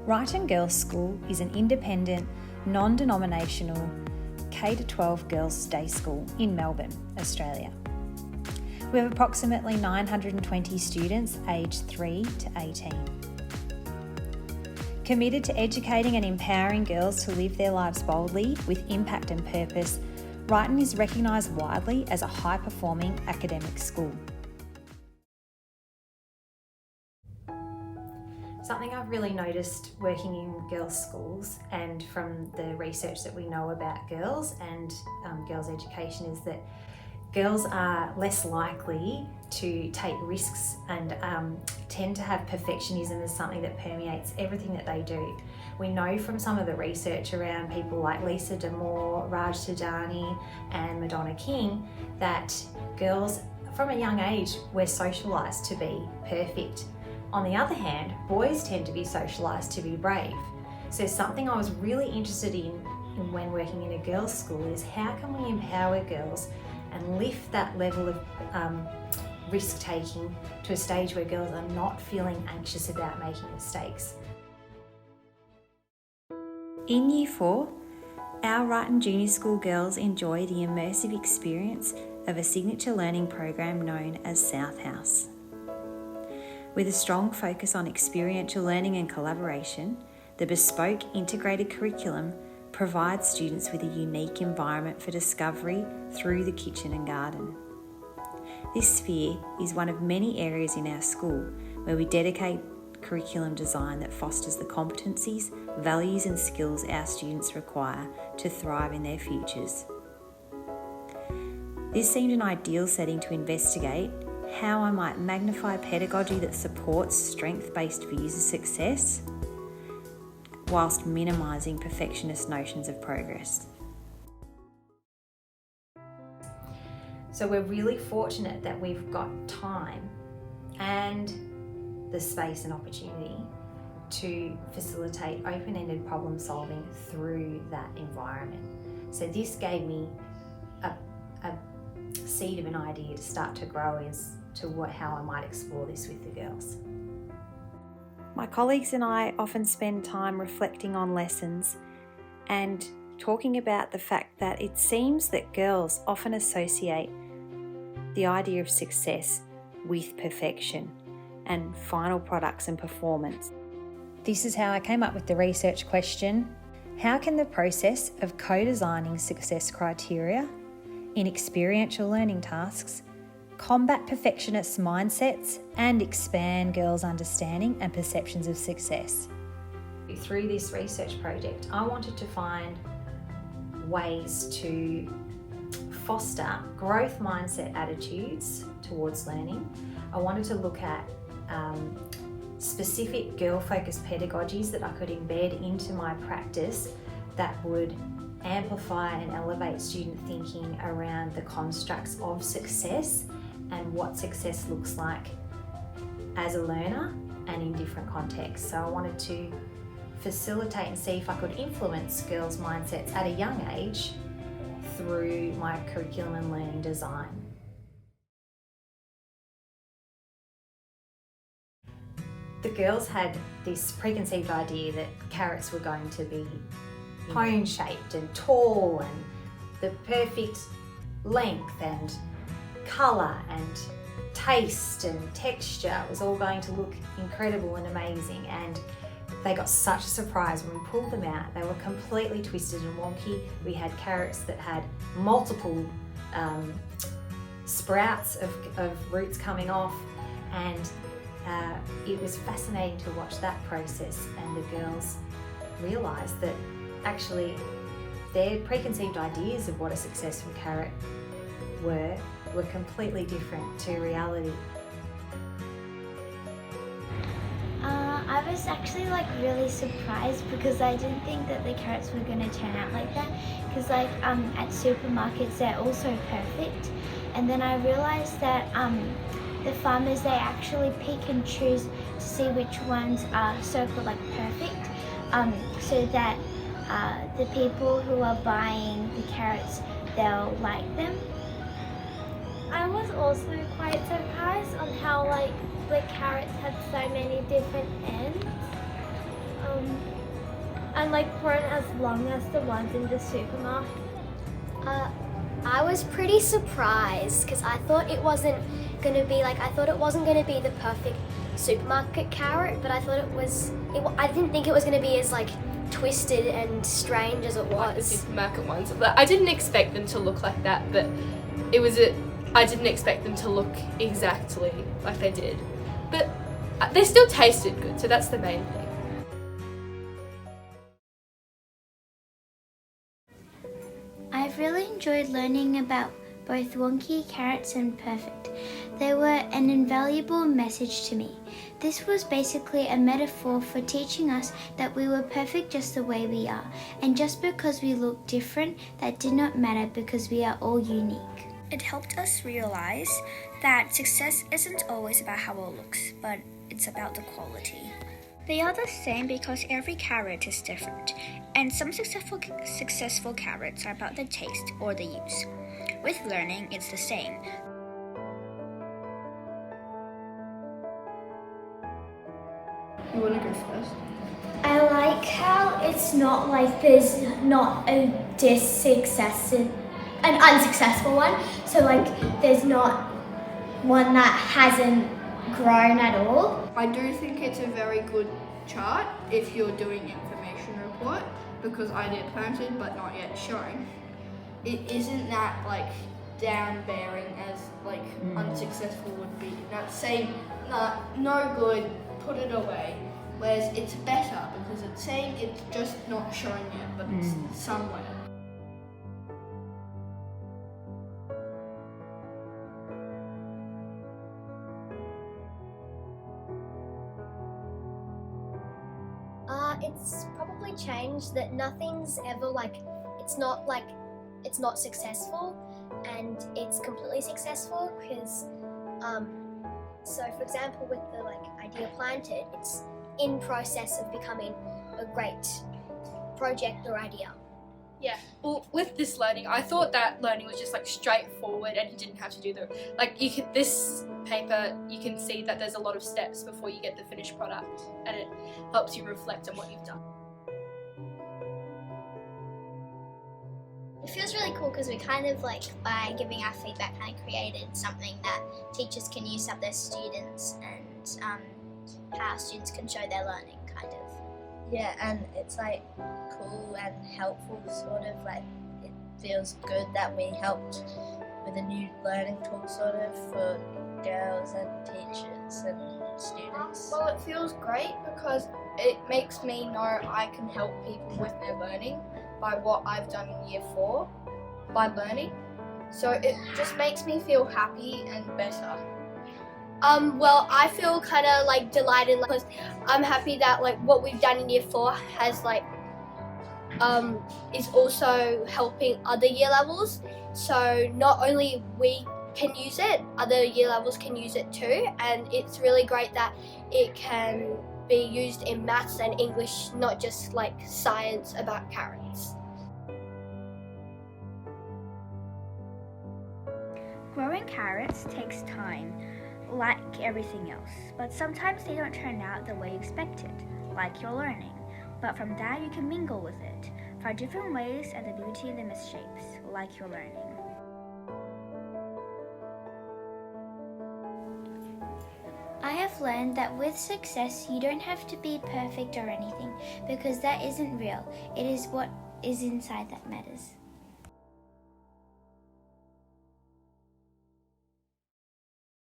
Wrighton Girls School is an independent, non-denominational K-12 girls' day school in Melbourne, Australia. We have approximately 920 students aged 3 to 18. Committed to educating and empowering girls to live their lives boldly with impact and purpose, Wrighton is recognised widely as a high-performing academic school. Something I've really noticed working in girls' schools and from the research that we know about girls and girls' education is that girls are less likely to take risks and tend to have perfectionism as something that permeates everything that they do. We know from some of the research around people like Lisa D'Amour, Raj Tadani and Madonna King that girls from a young age we're socialised to be perfect. On the other hand, boys tend to be socialised to be brave. So something I was really interested in when working in a girls' school is how can we empower girls and lift that level of risk-taking to a stage where girls are not feeling anxious about making mistakes. In Year 4, our Wrighton Junior School girls enjoy the immersive experience of a signature learning program known as South House. With a strong focus on experiential learning and collaboration, the bespoke integrated curriculum provides students with a unique environment for discovery through the kitchen and garden. This sphere is one of many areas in our school where we dedicate curriculum design that fosters the competencies, values and skills our students require to thrive in their futures. This seemed an ideal setting to investigate how I might magnify pedagogy that supports strength-based views of success whilst minimising perfectionist notions of progress. So we're really fortunate that we've got time and the space and opportunity to facilitate open-ended problem solving through that environment. So this gave me a seed of an idea to start to grow as to how I might explore this with the girls. My colleagues and I often spend time reflecting on lessons and talking about the fact that it seems that girls often associate the idea of success with perfection and final products and performance. This is how I came up with the research question: how can the process of co-designing success criteria in experiential learning tasks combat perfectionist mindsets and expand girls' understanding and perceptions of success? Through this research project, I wanted to find ways to foster growth mindset attitudes towards learning. I wanted to look at specific girl-focused pedagogies that I could embed into my practice that would amplify and elevate student thinking around the constructs of success and what success looks like as a learner and in different contexts. So I wanted to facilitate and see if I could influence girls' mindsets at a young age through my curriculum and learning design. The girls had this preconceived idea that carrots were going to be cone-shaped and tall and the perfect length and colour and taste and texture was all going to look incredible and amazing, and they got such a surprise when we pulled them out. They were completely twisted and wonky. We had carrots that had multiple sprouts of roots coming off, and it was fascinating to watch that process, and the girls realised that actually their preconceived ideas of what a successful carrot were completely different to reality. I was actually really surprised because I didn't think that the carrots were going to turn out like that, because at supermarkets they're all so perfect, and then I realized that the farmers, they actually pick and choose to see which ones are so-called perfect, so that the people who are buying the carrots, they'll like them. I was also quite surprised on how the carrots had so many different ends. and like weren't as long as the ones in the supermarket. I was pretty surprised because I thought it wasn't going to be the perfect supermarket carrot, but I thought I didn't think it was going to be as like twisted and strange as it was. Like the supermarket ones. I didn't expect them to look like that, but I didn't expect them to look exactly like they did. But they still tasted good, so that's the main thing. I've really enjoyed learning about both wonky, carrots and perfect. They were an invaluable message to me. This was basically a metaphor for teaching us that we were perfect just the way we are, and just because we look different, that did not matter because we are all unique. It helped us realize that success isn't always about how it looks, but it's about the quality. They are the same because every carrot is different, and some successful carrots are about the taste or the use. With learning, it's the same. You want to go first? I like how it's not like there's not a an unsuccessful one. So like there's not one that hasn't grown at all. I do think it's a very good chart if you're doing information report, because idea planted but not yet shown. It isn't that like down bearing as like unsuccessful would be. That's saying no good, put it away. Whereas it's better because it's saying it's just not shown yet, but it's somewhere. It's probably changed that nothing's ever it's not successful and it's completely successful because so for example with the idea planted, it's in process of becoming a great project or idea. Yeah, well, with this learning, I thought that learning was just straightforward, and you didn't have to do this paper. You can see that there's a lot of steps before you get the finished product, and it helps you reflect on what you've done. It feels really cool because we kind of by giving our feedback created something that teachers can use up their students and how students can show their learning kind of. Yeah, and it's cool and helpful, sort of it feels good that we helped with a new learning tool sort of for girls and teachers and students. Well, it feels great because it makes me know I can help people with their learning by what I've done in year 4 by learning. So it just makes me feel happy and better. Well, I feel kind of delighted because I'm happy that what we've done in year 4 has is also helping other year levels. So not only we can use it, other year levels can use it too, and it's really great that it can be used in maths and English, not just science about carrots. Growing carrots takes time, like everything else, but sometimes they don't turn out the way you expected, like your learning. But from that you can mingle with it, find different ways and the beauty in the misshapes, like your learning. I have learned that with success, you don't have to be perfect or anything, because that isn't real. It is what is inside that matters.